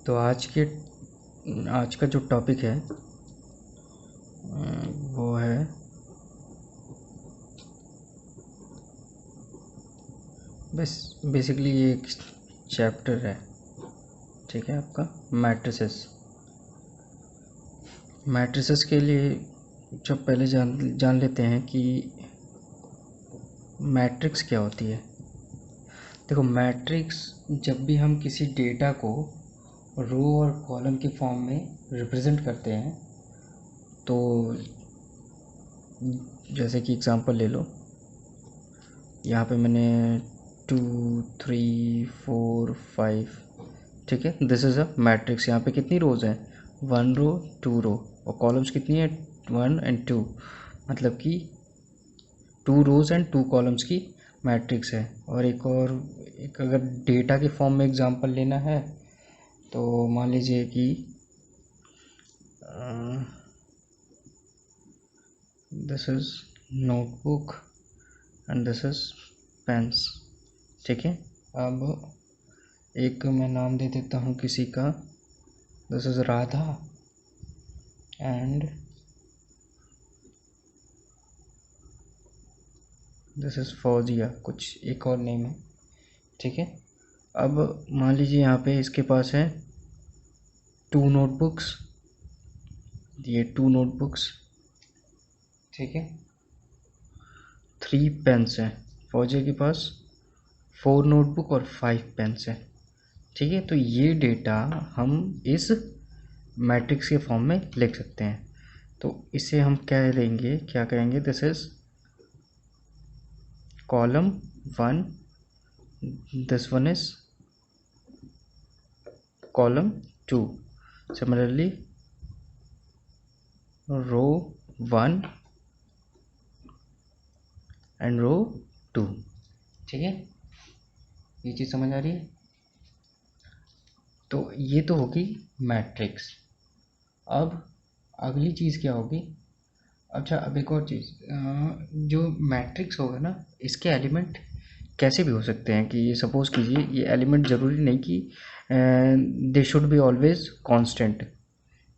तो आज का जो टॉपिक है वो है बेसिकली ये एक चैप्टर है, ठीक है, आपका मैट्रिसेस के लिए जब पहले जान लेते हैं कि मैट्रिक्स क्या होती है। देखो, मैट्रिक्स जब भी हम किसी डेटा को रो और कॉलम के फॉर्म में रिप्रेजेंट करते हैं, तो जैसे कि एग्जांपल ले लो, यहाँ पे मैंने 2 3 4 5, ठीक है, दिस इज़ अ मैट्रिक्स। यहाँ पे कितनी रोज़ हैं? 1 रो 2 रो, और कॉलम्स कितनी है? 1 और 2, मतलब कि 2 रोज़ एंड 2 कॉलम्स की मैट्रिक्स है। और एक अगर डेटा के फॉर्म में एग्जांपल लेना है तो मान लीजिए कि this is notebook and this is pens, ठीक है। अब एक मैं नाम दे देता हूँ किसी का, this is Radha and this is Fauzia, कुछ एक और नेम है, ठीक है। अब मान लीजिए यहाँ पे इसके पास है 2 नोटबुक्स, ये 2 नोटबुक्स, ठीक है, 3 पेन्स हैं। फौजिया के पास 4 नोटबुक और 5 पेन्स हैं, ठीक है। तो ये डेटा हम इस मैट्रिक्स के फॉर्म में लिख सकते हैं। तो इसे हम क्या कहेंगे? This is column 1, this one is column 2, similarly row 1 and row 2, ठीक है। ये चीज़ समझ आ रही है? तो ये तो होगी मैट्रिक्स। अब अगली चीज़ क्या होगी? अच्छा, अब एक और चीज़, जो मैट्रिक्स होगा ना, इसके एलिमेंट कैसे भी हो सकते हैं कि सपोज़ कीजिए ये एलिमेंट ज़रूरी नहीं कि they should be always constant,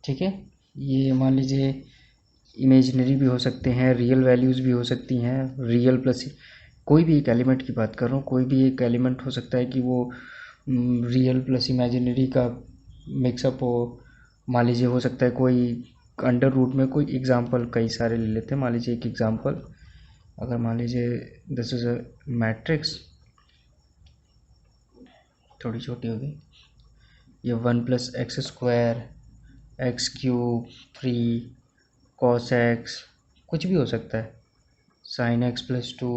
ठीक है। ये मान लीजिए इमेजिनरी भी हो सकते हैं, रियल वैल्यूज़ भी हो सकती हैं, रियल प्लस कोई भी एक एलिमेंट की बात कर रहा हूँ, कोई भी एक एलिमेंट हो सकता है कि वो रियल प्लस इमेजिनरी का मिक्सअप हो। मान लीजिए हो सकता है कोई अंडर रूट में कोई एग्जांपल, कई सारे ले लेते हैं। मान लीजिए एक एग्जांपल, अगर मान लीजिए दिस इज़ अ मैट्रिक्स, थोड़ी छोटी होगी, ये 1 + x² x³ 3 cos x, कुछ भी हो सकता है, sin x + 2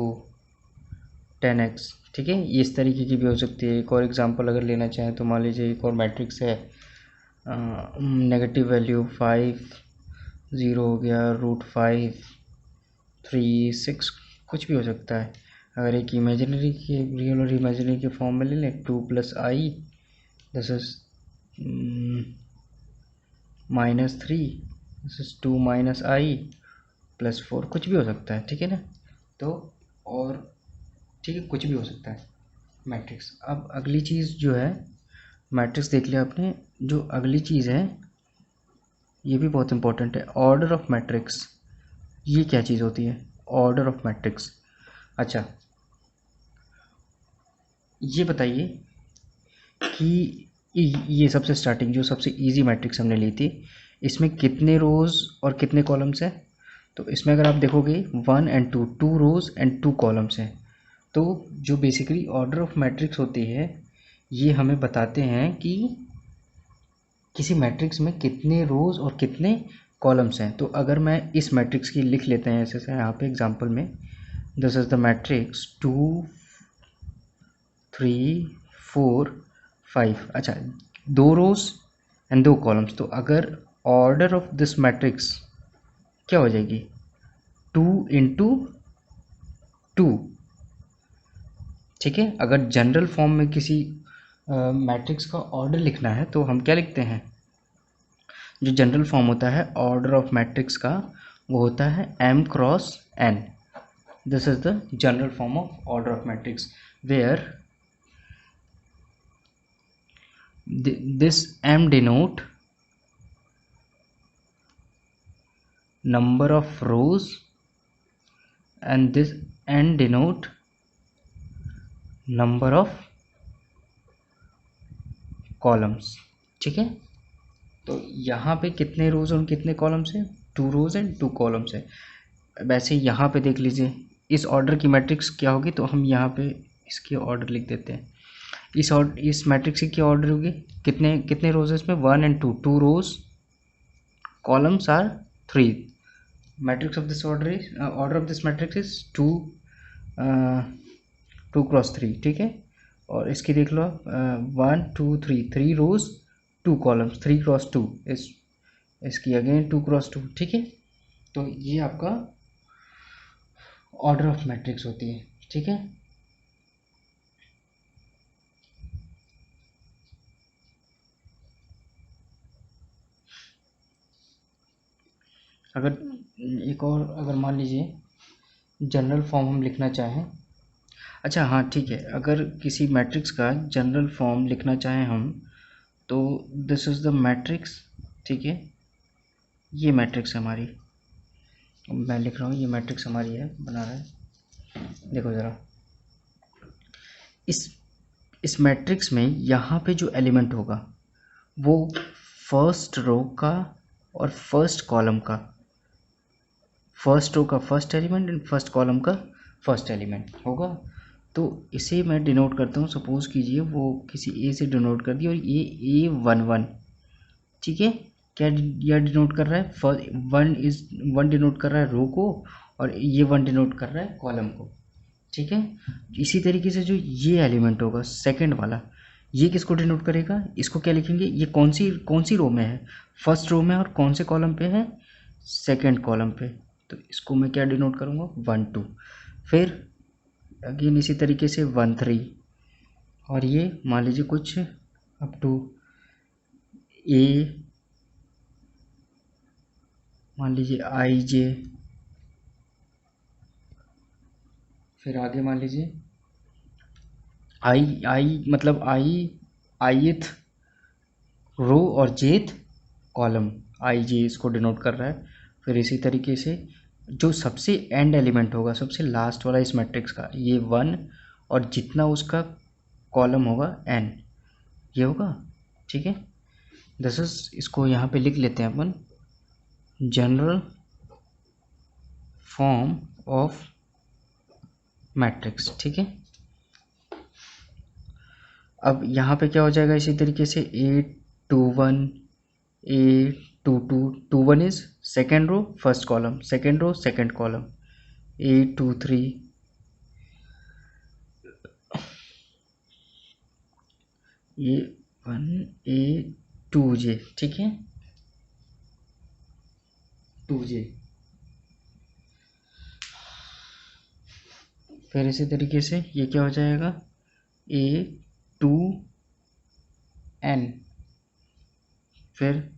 10x, ठीक है। ये इस तरीके की भी हो सकती है। एक और एग्जांपल अगर लेना चाहें तो मान लीजिए एक और मैट्रिक्स है, नेगेटिव वैल्यू 5 0 हो गया, √5 3 6, कुछ भी हो सकता है। अगर एक इमेजिनरी के, रियल और इमेजिनरी के फॉर्म में ले लें, 2 + i, this is -3, this is 2 - i + 4, कुछ भी हो सकता है, ठीक है ना। तो और ठीक है, कुछ भी हो सकता है मैट्रिक्स। अब अगली चीज़ जो है, मैट्रिक्स देख लिया आपने, जो अगली चीज़ है ये भी बहुत इंपॉर्टेंट है, ऑर्डर ऑफ मैट्रिक्स। ये क्या चीज़ होती है? Order of matrix. अच्छा, ये बताइए कि ये सबसे स्टार्टिंग जो सबसे इजी मैट्रिक्स हमने ली थी, इसमें कितने रोज़ और कितने कॉलम्स हैं? तो इसमें अगर आप देखोगे 1 और 2, 2 रोज़ एंड 2 कॉलम्स हैं। तो जो बेसिकली ऑर्डर ऑफ मैट्रिक्स होती है, ये हमें बताते हैं कि किसी मैट्रिक्स में कितने रोज़ और कितने कॉलम्स हैं। तो अगर मैं इस मैट्रिक्स की लिख लेते हैं ऐसे यहाँ पे एग्जांपल में, दिस इज़ द मैट्रिक्स 2 3 4 5। अच्छा, 2 रोज़ एंड 2 कॉलम्स, तो अगर ऑर्डर ऑफ दिस मैट्रिक्स क्या हो जाएगी? 2 × 2, ठीक है। अगर जनरल फॉर्म में किसी मैट्रिक्स का ऑर्डर लिखना है तो हम क्या लिखते हैं? जो जनरल फॉर्म होता है ऑर्डर ऑफ मैट्रिक्स का, वो होता है m×n। This is the general form of order of matrix, where this m denote number of rows and this n denote number of columns. ठीक है, तो यहाँ पे कितने रोज और कितने कॉलम्स हैं? 2 रोज एंड 2 कॉलम्स है। वैसे यहाँ पे देख लीजिए इस ऑर्डर की मैट्रिक्स क्या होगी, तो हम यहाँ पे इसकी ऑर्डर लिख देते हैं। इस मैट्रिक्स की क्या ऑर्डर होगी, कितने कितने रोज है इसमें? 1 and 2, 2 rows, columns are 3। Matrix of this order of this matrix is 2 2x3। ठीक है, और इसकी देख लो 1 2 3, 3 रोज 2 कॉलम्स, 3x2 इसकी अगेन 2x2। ठीक है, तो ये आपका ऑर्डर ऑफ मैट्रिक्स होती है। ठीक है, अगर एक और अगर मान लीजिए जनरल फॉर्म हम लिखना चाहें, अच्छा हाँ ठीक है, अगर किसी मैट्रिक्स का जनरल फॉर्म लिखना चाहें हम, तो दिस इज़ द मैट्रिक्स। ठीक है, ये मैट्रिक्स हमारी, मैं लिख रहा हूँ ये मैट्रिक्स हमारी है, बना रहा है। देखो ज़रा इस मैट्रिक्स में यहाँ पे जो एलिमेंट होगा वो फर्स्ट रो का और फर्स्ट कॉलम का, फर्स्ट रो का first element and first column का फर्स्ट एलिमेंट होगा। तो इसे मैं डिनोट करता हूँ, सपोज कीजिए वो किसी ए से डिनोट कर दिया और ये A11। ठीक है, क्या यह डिनोट कर रहा है? फर्स्ट वन डिनोट कर रहा है रो को और ये 1 डिनोट कर रहा है कॉलम को। ठीक है, इसी तरीके से जो ये एलिमेंट होगा सेकंड वाला, ये किसको डिनोट करेगा? इसको क्या लिखेंगे? ये कौन सी रो में है? फर्स्ट रो में। और कौन से कॉलम पे है? सेकंड कॉलम पे। तो इसको मैं क्या डिनोट करूँगा? 1 2। फिर अगेन इसी तरीके से 1 3, और ये मान लीजिए कुछ अप टू ए, मान लीजिए IJ, फिर आगे मान लीजिए आई मतलब ith रो और जेथ कॉलम, IJ इसको डिनोट कर रहा है। फिर इसी तरीके से जो सबसे एंड एलिमेंट होगा, सबसे लास्ट वाला इस मैट्रिक्स का, ये 1 और जितना उसका कॉलम होगा n, ये होगा। ठीक है, दिस इज, इसको यहाँ पे लिख लेते हैं अपन, जनरल फॉर्म ऑफ मैट्रिक्स। ठीक है, अब यहाँ पे क्या हो जाएगा इसी तरीके से A21 A22, 21 is second row first column, second row second column, A23 A1 A2J। ठीक है, 2J। फिर इसी तरीके से ये क्या हो जाएगा A2N, फिर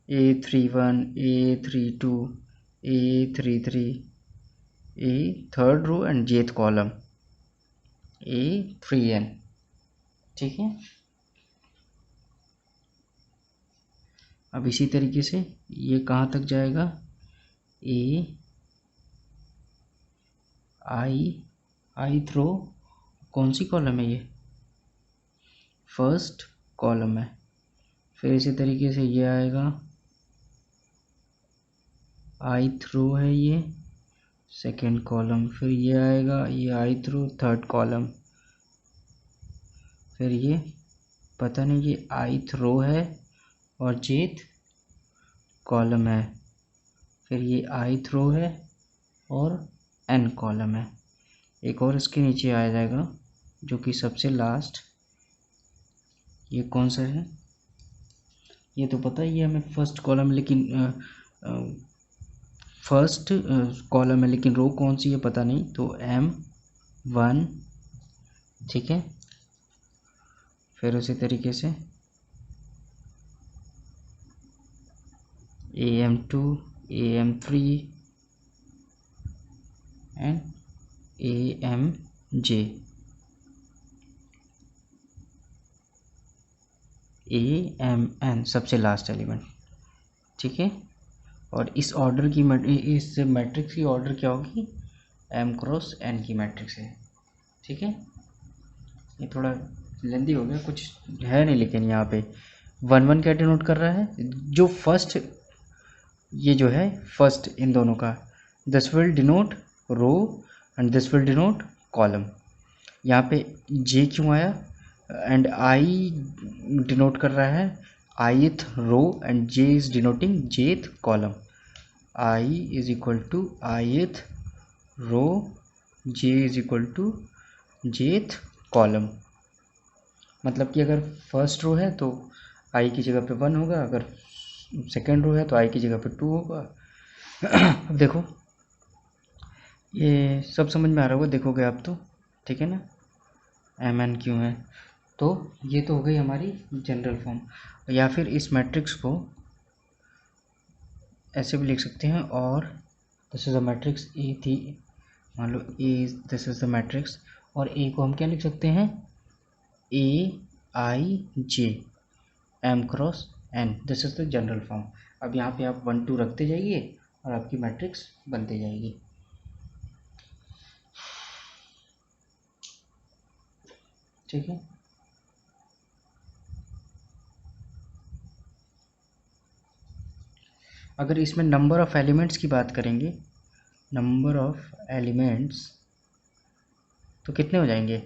A31 A32 A33 A third row and jth column A3N। ठीक है, अब इसी तरीके से ये कहाँ तक जाएगा? आई थ्रो, कौन सी कॉलम है ये? फर्स्ट कॉलम है। फिर इसी तरीके से ये आएगा आई थ्रो है ये सेकेंड कॉलम, फिर ये आएगा ये आई थ्रो थर्ड कॉलम, फिर ये पता नहीं ये आई थ्रो है और जेथ कॉलम है, फिर ये आई थ्रो है और एन कॉलम है। एक और इसके नीचे आ जाएगा जो कि सबसे लास्ट, ये कौन सा है? ये तो पता ही है हमें, फर्स्ट कॉलम, लेकिन फर्स्ट कॉलम है लेकिन रो कौन सी है पता नहीं, तो M1। ठीक है, फिर उसी तरीके से AM2 AM3 and AMJ। AMN सबसे लास्ट एलिमेंट, ठीक है। और इस ऑर्डर की इस मैट्रिक्स की ऑर्डर क्या होगी, M क्रॉस N की मैट्रिक्स है, ठीक है। ये थोड़ा लेंदी हो गया, कुछ है नहीं, लेकिन यहाँ पे 1 1 क्या डिनोट कर रहा है, जो फर्स्ट, ये जो है फर्स्ट इन दोनों का, this will denote row and this will denote column. यहाँ पे J क्यों आया, एंड I डिनोट कर रहा है ith row and J is denoting jth column. I is equal to ith row, J is equal to jth column. मतलब कि अगर फर्स्ट रो है तो I की जगह पे 1 होगा, अगर सेकेंड रो है तो I की जगह पे 2 होगा। अब देखो ये सब समझ में आ रहा होगा, देखोगे आप तो, ठीक है ना, MN क्यों है। तो ये तो हो गई हमारी जनरल फॉर्म, या फिर इस मैट्रिक्स को ऐसे भी लिख सकते हैं, और दिस इज अ मैट्रिक्स ए थी, मान लो ए, दिस इज द मैट्रिक्स, और ए को हम क्या लिख सकते हैं, AIJ M cross N, this is the general form. अब यहाँ पे आप 1 2 रखते जाइए और आपकी मैट्रिक्स बनते जाएगी, ठीक है। अगर इसमें नंबर ऑफ एलिमेंट्स की बात करेंगे, नंबर ऑफ एलिमेंट्स तो कितने हो जाएंगे,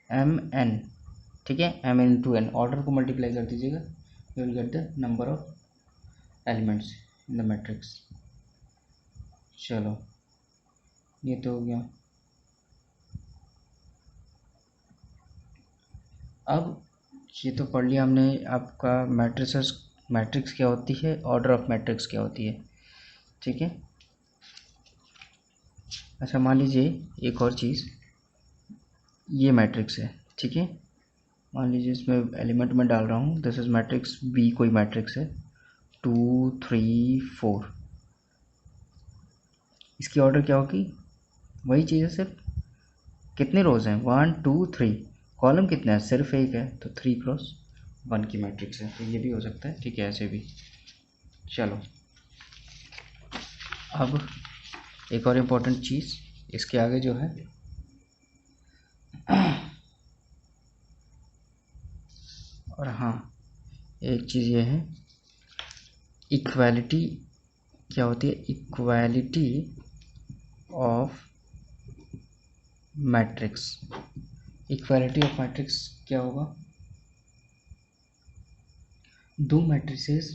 MN, ठीक है, M into N, ऑर्डर को मल्टीप्लाई कर दीजिएगा, you will get the number of elements in the matrix. चलो ये तो हो गया। अब ये तो पढ़ लिया हमने, आपका मैट्रिक्स क्या होती है, ऑर्डर ऑफ मैट्रिक्स क्या होती है, ठीक है। अच्छा मान लीजिए एक और चीज़, ये मैट्रिक्स है, ठीक है। मान लीजिए इसमें एलिमेंट में डाल रहा हूँ, दिस इज मैट्रिक्स बी, कोई मैट्रिक्स है 2 3 4, इसकी ऑर्डर क्या होगी, वही चीज़ है, सिर्फ कितने रोज हैं 1 2 3, कॉलम कितने हैं, सिर्फ एक है, तो 3 क्रॉस 1 की मैट्रिक्स है, तो ये भी हो सकता है, ठीक है, ऐसे भी। चलो अब एक और इम्पोर्टेंट चीज़ इसके आगे जो है, और हाँ एक चीज़ ये है, इक्वालिटी क्या होती है, equality of matrix. Equality of matrix क्या होगा, दो मैट्रिसेस,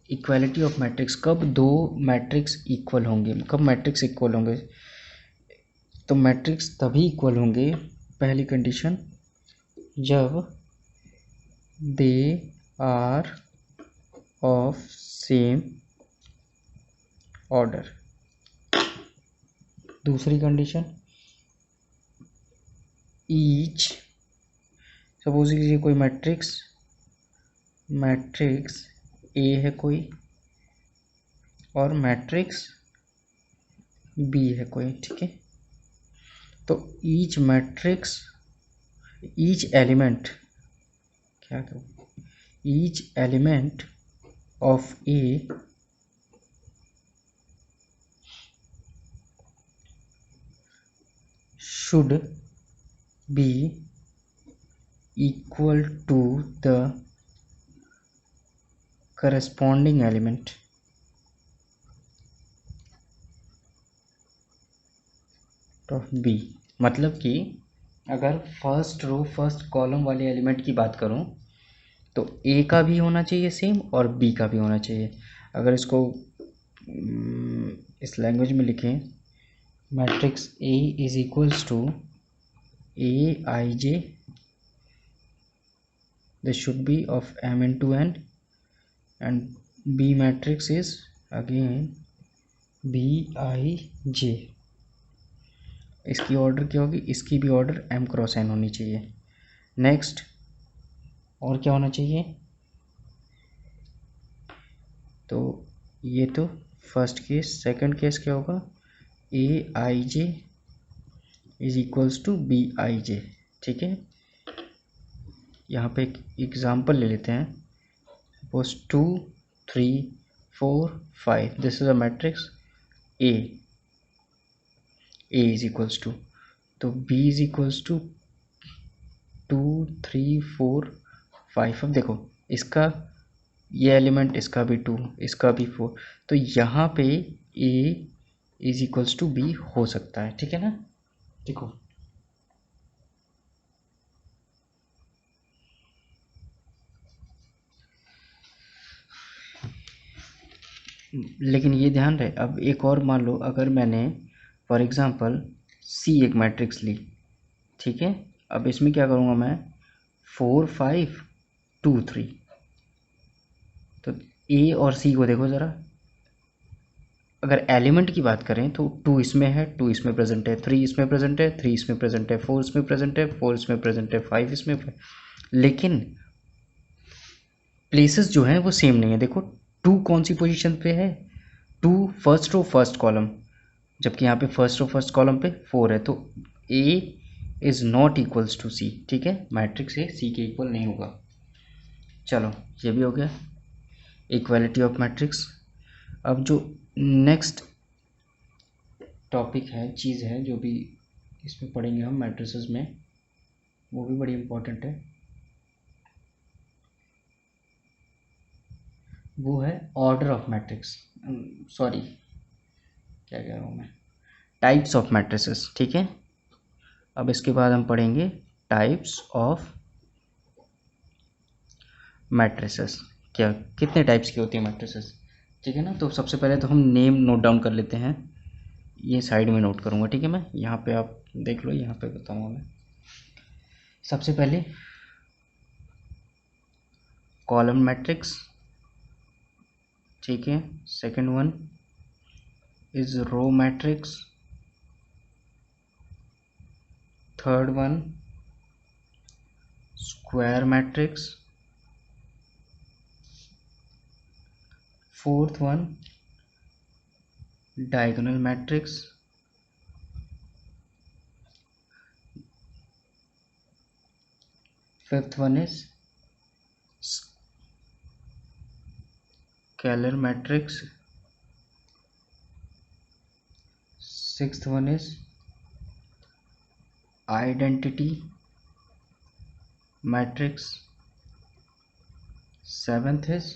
इक्वालिटी ऑफ मैट्रिक्स, कब दो मैट्रिक्स इक्वल होंगे, कब मैट्रिक्स इक्वल होंगे, तो मैट्रिक्स तभी इक्वल होंगे, पहली कंडीशन, जब they are of same order. दूसरी कंडीशन, ईच, सपोज कीजिए कोई मैट्रिक्स ए है कोई, और मैट्रिक्स बी है कोई, ठीक है। तो ईच मैट्रिक्स, ईच एलिमेंट, क्या कहूँ, each element of A should be equal to the corresponding element of B। मतलब कि अगर फर्स्ट रो फर्स्ट कॉलम वाले एलिमेंट की बात करूं तो A का भी होना चाहिए सेम और B का भी होना चाहिए। अगर इसको इस लैंग्वेज में लिखें, matrix A is equals to AIJ, this should be of M into N, and B matrix is again BIJ। इसकी ऑर्डर क्या होगी, इसकी भी ऑर्डर M क्रॉस N होनी चाहिए। नेक्स्ट और क्या होना चाहिए, तो ये तो फर्स्ट केस, सेकंड केस क्या होगा, AIJ is equals to BIJ, ठीक है, यहाँ पे एक एग्जाम्पल ले लेते हैं। Suppose 2 3 4 5, this is a matrix A is equals to, तो बी इज इक्वल्स टू 2 3 4 5। अब देखो इसका ये एलिमेंट, इसका भी 2, इसका भी 4, तो यहाँ पे ए इज इक्वल्स टू बी हो सकता है, ठीक है ना। देखो लेकिन ये ध्यान रहे, अब एक और मान लो, अगर मैंने फॉर एग्जांपल सी एक मैट्रिक्स ली, ठीक है, अब इसमें क्या करूँगा मैं, 4 5 2 3, तो ए और सी को देखो ज़रा, अगर एलिमेंट की बात करें तो 2 इसमें है, 2 इसमें प्रेजेंट है, 3 इसमें प्रेजेंट है, 3 इसमें प्रेजेंट है, 4 इसमें प्रेजेंट है, 4 इसमें प्रेजेंट है, 5 इसमें, लेकिन प्लेसेस जो हैं वो सेम नहीं है। देखो 2 कौन सी पोजीशन पे है, 2 फर्स्ट रो फर्स्ट कॉलम, जबकि यहाँ पे फर्स्ट रो फर्स्ट कॉलम पे 4 है, तो A is not equals to C, ठीक है, मैट्रिक्स ए सी के इक्वल नहीं होगा। चलो ये भी हो गया इक्वालिटी ऑफ मैट्रिक्स। अब जो नेक्स्ट टॉपिक है, चीज़ है जो भी इसमें पढ़ेंगे हम मैट्रिसेस में, वो भी बड़ी इम्पोर्टेंट है, वो है ऑर्डर ऑफ मैट्रिक्स, सॉरी क्या कह रहा हूँ मैं, टाइप्स ऑफ मैट्रिसेस, ठीक है। अब इसके बाद हम पढ़ेंगे टाइप्स ऑफ मैट्रिसेस, क्या कितने टाइप्स की होती है मैट्रिसेस, ठीक है ना। तो सबसे पहले तो हम नेम नोट डाउन कर लेते हैं, ये साइड में नोट करूँगा, ठीक है, मैं यहाँ पे आप देख लो, यहाँ पे बताऊँगा मैं। सबसे पहले कॉलम मैट्रिक्स, ठीक है, second one is row matrix, third one square matrix, fourth one diagonal matrix, fifth one is scalar matrix, sixth one is identity matrix, seventh is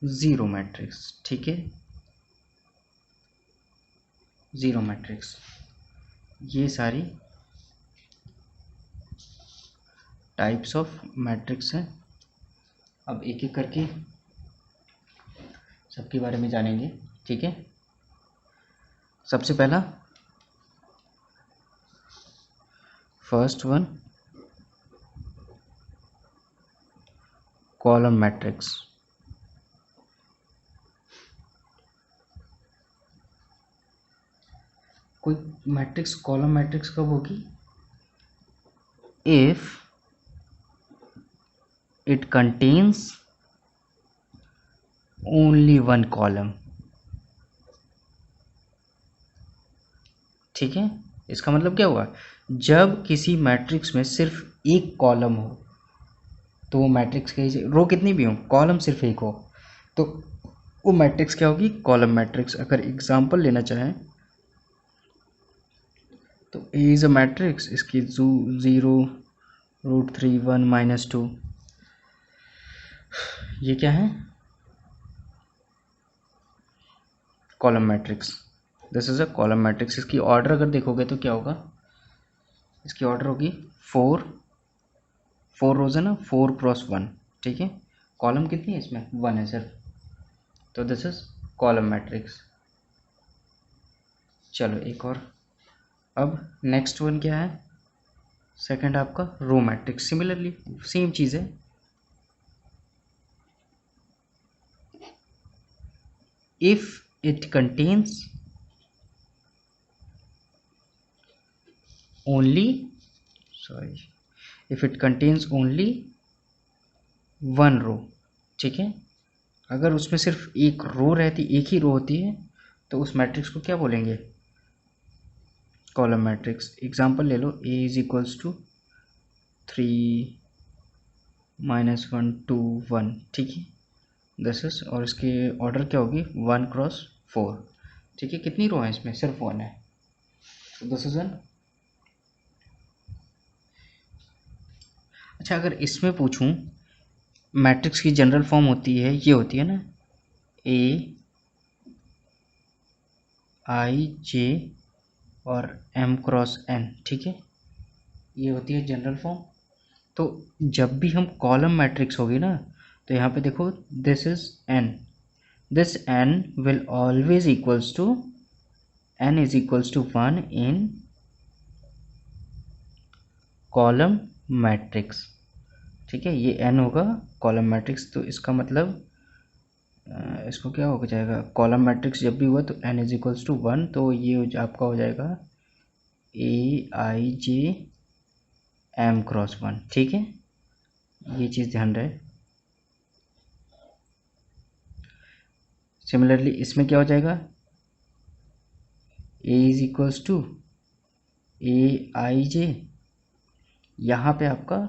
zero matrix, ठीक है, ज़ीरो मैट्रिक्स। ये सारी types of matrix हैं। अब एक एक करके सबके बारे में जानेंगे, ठीक है। सबसे पहला फर्स्ट वन कॉलम मैट्रिक्स। कोई मैट्रिक्स कॉलम मैट्रिक्स कब होगी, if it contains only one column, ठीक है। इसका मतलब क्या हुआ, जब किसी मैट्रिक्स में सिर्फ एक कॉलम हो, तो वो मैट्रिक्स कही, रो कितनी भी हो, कॉलम सिर्फ एक हो, तो वो मैट्रिक्स क्या होगी, कॉलम मैट्रिक्स। अगर एग्जांपल लेना चाहें तो ए इज़ अ मैट्रिक्स, इसकी 0 √3 1 -2, ये क्या है, column matrix, this is a column matrix. इसकी ऑर्डर अगर देखोगे तो क्या होगा, इसकी ऑर्डर होगी 4 रोज है ना, 4 क्रॉस 1, ठीक है, कॉलम कितनी है इसमें, 1 है सिर्फ, तो दिस इज कॉलम मैट्रिक्स। चलो एक और, अब नेक्स्ट वन क्या है, सेकंड आपका रो मैट्रिक्स, सिमिलरली सेम चीज़ है, if it contains only, sorry, if it contains only one row, ठीक है, अगर उसमें सिर्फ एक रो रहती, एक ही रो होती है, तो उस मैट्रिक्स को क्या बोलेंगे, कॉलम मैट्रिक्स। एग्जांपल ले लो, A इज इक्वल्स टू 3 -1 2 1, ठीक है, दिस इज, और इसकी ऑर्डर क्या होगी 1 क्रॉस 4, ठीक है। कितनी रो है इसमें, सिर्फ 1 है, तो दिस इज एन। अच्छा, अगर इसमें पूछूं, मैट्रिक्स की जनरल फॉर्म होती है, ये होती है ना, A I J और M क्रॉस N, ठीक है, ये होती है जनरल फॉर्म। तो जब भी हम कॉलम मैट्रिक्स होगी ना, तो यहाँ पे देखो, this is n, this n will always equals to, n is equals to 1 in column matrix, ठीक है, ये n होगा कॉलम मैट्रिक्स। तो इसका मतलब इसको क्या हो जाएगा, कॉलम मैट्रिक्स जब भी हुआ तो n इज इक्वल्स टू 1, तो ये आपका हो जाएगा A I J M cross 1, ठीक है, ये चीज़ ध्यान रहे। सिमिलरली इसमें क्या हो जाएगा, A is equals to A I J, यहाँ पे आपका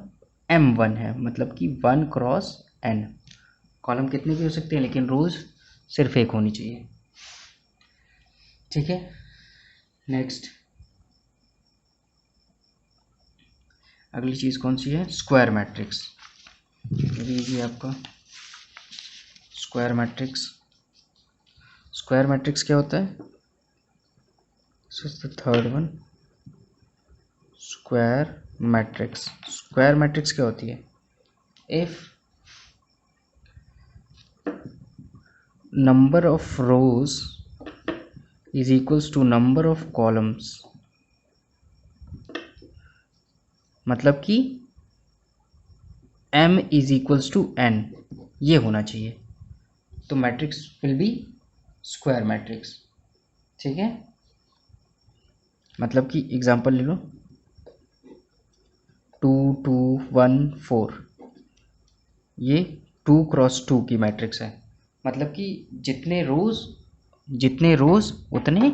M1 है, मतलब कि 1 क्रॉस N। कॉलम कितने भी हो सकते हैं, लेकिन रोज सिर्फ एक होनी चाहिए, ठीक है। नेक्स्ट, अगली चीज़ कौन सी है, स्क्वायर मैट्रिक्स। ये आपका स्क्वायर मैट्रिक्स। स्क्वायर मैट्रिक्स क्या होता है, the third one, square matrix. Square matrix क्या होती है, if number of rows is equals to number of columns, मतलब कि m is equals to n, ये होना चाहिए, तो matrix will be square matrix, ठीक है। मतलब कि एग्जांपल ले लो, 2 2 1 4, ये 2 क्रॉस 2 की मैट्रिक्स है, मतलब कि जितने रोज उतने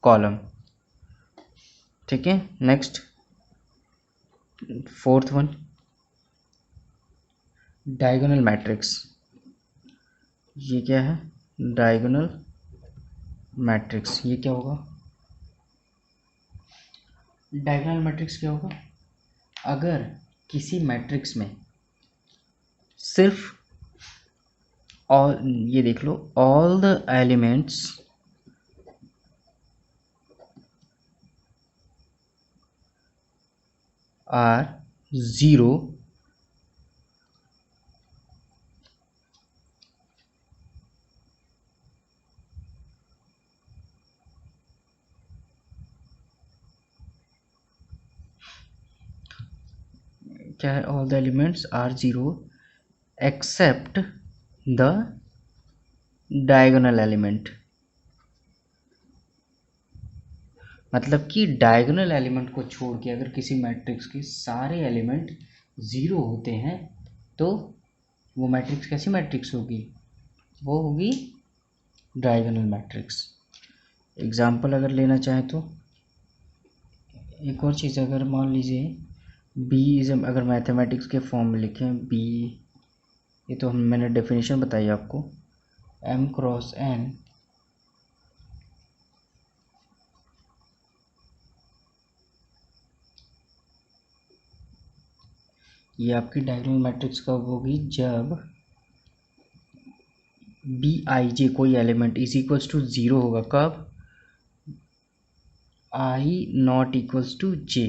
कॉलम, ठीक है। Next, fourth one, diagonal matrix. ये क्या है, डायगोनल मैट्रिक्स, ये क्या होगा, डायगोनल मैट्रिक्स क्या होगा, अगर किसी मैट्रिक्स में सिर्फ, और ये देख लो, all the elements are zero, क्या है, all the elements are zero except the diagonal element, मतलब कि डायगोनल एलिमेंट को छोड़ के अगर किसी मैट्रिक्स के सारे एलिमेंट ज़ीरो होते हैं, तो वो मैट्रिक्स कैसी मैट्रिक्स होगी, वो होगी डायगोनल मैट्रिक्स। एग्जाम्पल अगर लेना चाहें तो, एक और चीज़, अगर मान लीजिए बी इज, अगर मैथमेटिक्स के फॉर्म में लिखें बी, ये तो मैंने डेफिनेशन बताई आपको, m क्रॉस n ये आपकी डायगोनल मैट्रिक्स कब होगी, जब Bij कोई element is equals to zero होगा, कब, I not equals to j।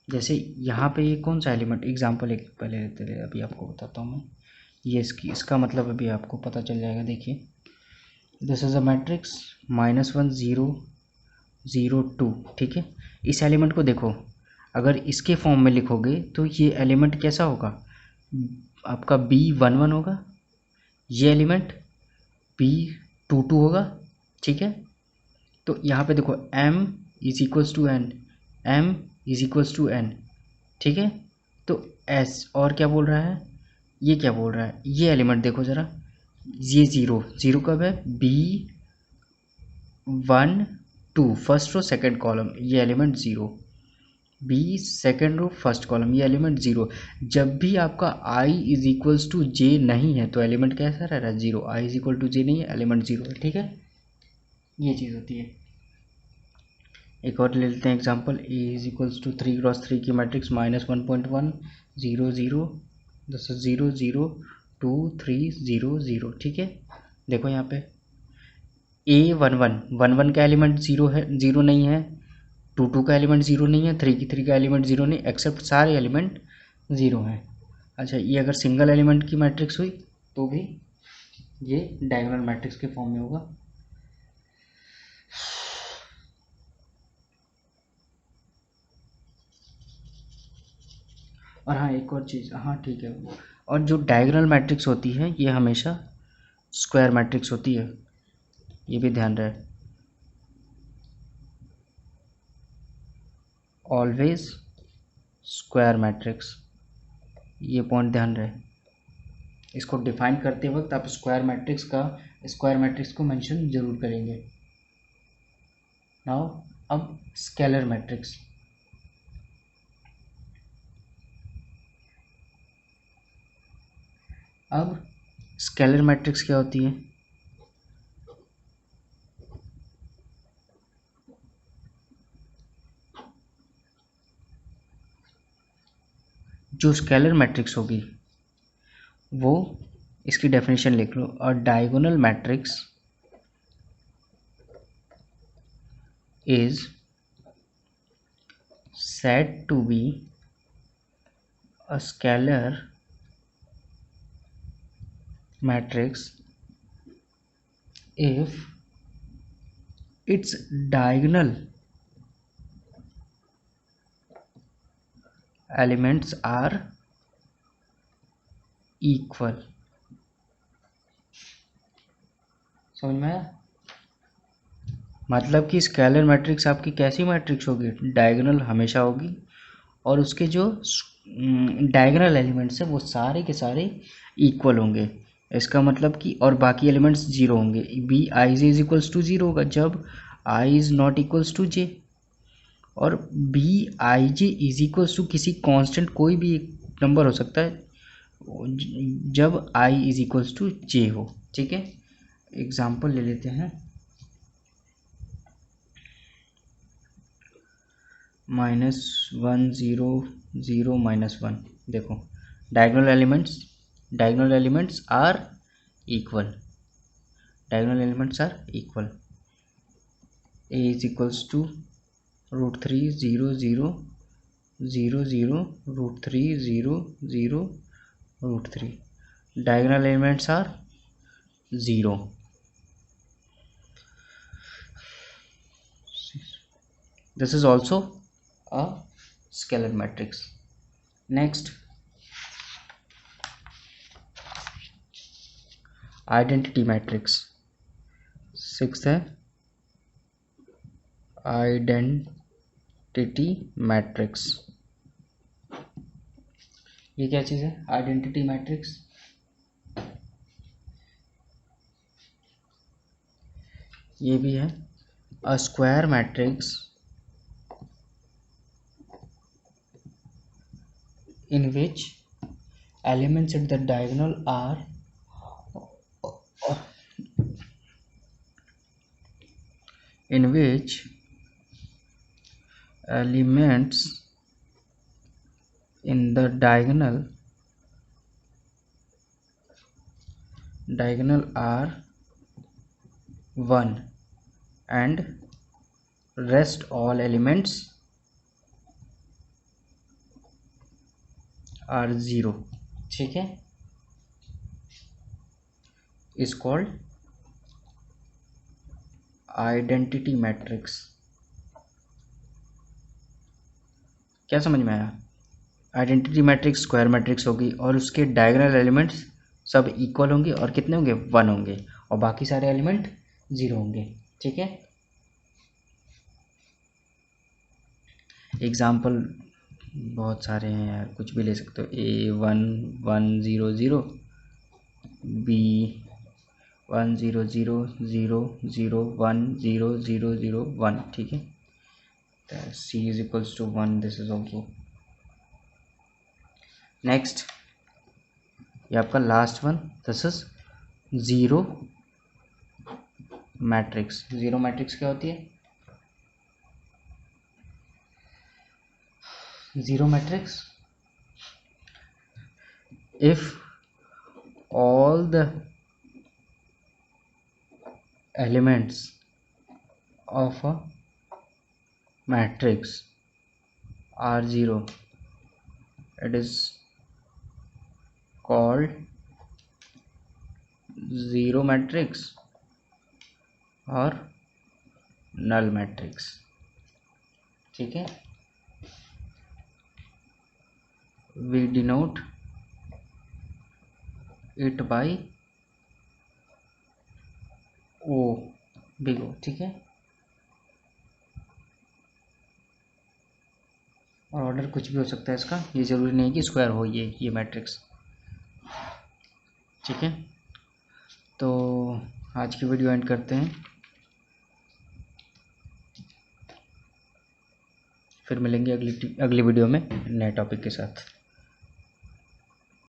जैसे यहाँ पे ये कौन सा एलिमेंट, एग्जांपल एक पहले लेते थे, अभी आपको बताता हूँ मैं, ये इसका मतलब अभी आपको पता चल जाएगा। देखिए, दिस इज अ मैट्रिक्स -1 0 0 2, ठीक है। इस एलिमेंट को देखो, अगर इसके फॉर्म में लिखोगे तो ये एलिमेंट कैसा होगा, आपका B11 होगा, ये एलिमेंट B22 होगा, ठीक है। तो यहाँ पे देखो, m is equals to n, m is equals to n, ठीक है। तो s और क्या बोल रहा है, ये क्या बोल रहा है, ये एलिमेंट देखो ज़रा, ये ज़ीरो, ज़ीरो कब है, 1 2 फर्स्ट रो सेकंड कॉलम ये element 0, B second row first column ये एलिमेंट 0। जब भी आपका i is equals to J नहीं है तो एलिमेंट कैसा रह रहा है 0, i is equal to J नहीं है एलिमेंट 0 है, ठीक है, ये चीज़ होती है। एक और ले लेते हैं example, A is equals to 3 × 3 की मैट्रिक्स -1.1 0 0 0 0 2 3 0 0, ठीक है। देखो यहाँ पे A11 का एलिमेंट 0 है, 0 नहीं है, 2 का एलिमेंट 0 नहीं है, 3 का एलिमेंट 0 नहीं, एक्सेप्ट सारे एलिमेंट 0 हैं। अच्छा, ये अगर सिंगल एलिमेंट की मैट्रिक्स हुई तो भी ये डायगोनल मैट्रिक्स के फॉर्म में होगा। और हाँ एक और चीज़, हाँ ठीक है, और जो डायगोनल मैट्रिक्स होती है ये हमेशा स्क्वायर मैट्रिक्स होती है, ये भी ध्यान रहे, ऑलवेज स्क्वायर मैट्रिक्स, ये पॉइंट ध्यान रहे। इसको डिफाइन करते वक्त आप स्क्वायर मैट्रिक्स को मेंशन जरूर करेंगे। नाउ अब स्केलर मैट्रिक्स, अब स्केलर मैट्रिक्स क्या होती है? जो स्केलर मैट्रिक्स होगी वो, इसकी डेफिनेशन लिख लो, और diagonal matrix is said to be a scalar matrix if its diagonal elements are equal। समझ में आया? मतलब कि स्केलर मैट्रिक्स आपकी कैसी मैट्रिक्स होगी? डायगोनल हमेशा होगी और उसके जो डायगोनल एलिमेंट्स हैं वो सारे के सारे इक्वल होंगे। इसका मतलब कि और बाकी एलिमेंट्स जीरो होंगे। B I J is equals to zero होगा जब I is not equals to J, और B I J is equals to किसी कांस्टेंट कोई भी एक नंबर हो सकता है जब I is equals to J हो, ठीक है। एग्जाम्पल ले लेते हैं, -1 0 0 -1। देखो diagonal elements are equal, diagonal elements are equal. A is equals to √3 0 0 0 0 √3 0 0 √3, diagonal elements are 0। This is also a scalar matrix. Next, identity matrix। 6th है identity matrix। ये क्या चीज़ है आइडेंटिटी मैट्रिक्स? ये भी है a square matrix in which elements at the diagonal are in which elements in the diagonal are 1 and rest all elements are 0, ठीक है, is called identity matrix. क्या समझ में आया? आइडेंटिटी मैट्रिक्स स्क्वायर मैट्रिक्स होगी और उसके डायगोनल एलिमेंट्स सब इक्वल होंगे और कितने होंगे 1 होंगे और बाकी सारे एलिमेंट 0 होंगे, ठीक है। एग्जाम्पल बहुत सारे हैं यार, कुछ भी ले सकते हो। A1 1 0 0, B 1 0 0 0 0 1 0 0 0 1, ठीक है। C is equals to 1, this is also। Next ये आपका last one, this is zero matrix. Zero matrix क्या होती है? Zero matrix, if all the elements of a matrix are zero, it is called zero matrix or null matrix, ठीक है। we denote it by O, big O, ठीक है। और order कुछ भी हो सकता है इसका, ये ज़रूरी नहीं कि स्क्वायर हो ये मैट्रिक्स, ठीक है। तो आज की वीडियो एंड करते हैं, फिर मिलेंगे अगली वीडियो में नए टॉपिक के साथ।